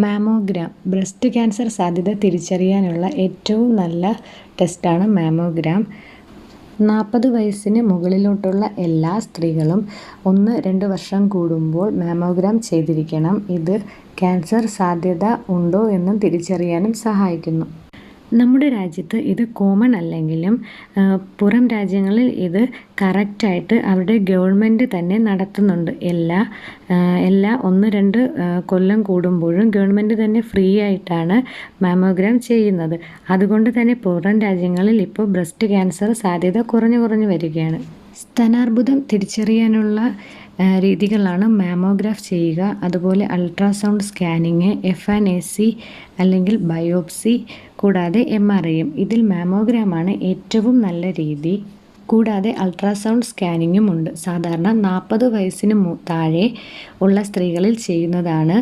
Mammogram breast cancer സാധ്യത തിരിച്ചറിയാനുള്ള ഏറ്റവും നല്ല ടെസ്റ്റാണ് മാമോഗ്രാം. 40 വയസ്സിന് മുകളിലോട്ടുള്ള എല്ലാ സ്ത്രീകളും 1-2 വർഷം കൂടുമ്പോൾ മാമോഗ്രാം ചെയ്തിരിക്കണം. ഇത് ക്യാൻസർ സാധ്യത ഉണ്ടോ എന്ന് തിരിച്ചറിയാനും സഹായിക്കുന്നു. നമ്മുടെ രാജ്യത്ത് ഇത് കോമൺ അല്ലെങ്കിലും പുറം രാജ്യങ്ങളിൽ ഇത് കറക്റ്റായിട്ട് അവരുടെ ഗവൺമെൻറ് തന്നെ നടത്തുന്നുണ്ട്. എല്ലാ 1-2 കൊല്ലം കൂടുമ്പോഴും ഗവൺമെൻറ് തന്നെ ഫ്രീ ആയിട്ടാണ് മാമോഗ്രാം ചെയ്യുന്നത്. അതുകൊണ്ട് തന്നെ പുറം രാജ്യങ്ങളിൽ ഇപ്പോൾ ബ്രസ്റ്റ് ക്യാൻസർ സാധ്യത കുറഞ്ഞു വരികയാണ്. സ്തനാർബുദം തിരിച്ചറിയാനുള്ള രീതികളാണ് മാമോഗ്രാഫ് ചെയ്യുക, അതുപോലെ അൾട്രാസൗണ്ട് സ്കാനിങ്, FNAC അല്ലെങ്കിൽ ബയോപ്സി, കൂടാതെ MRIയും. ഇതിൽ മാമോഗ്രാമാണ് ഏറ്റവും നല്ല രീതി. കൂടാതെ അൾട്രാസൗണ്ട് സ്കാനിങ്ങും ഉണ്ട്. സാധാരണ 40 വയസ്സിന് താഴെ ഉള്ള സ്ത്രീകളിൽ ചെയ്യുന്നതാണ്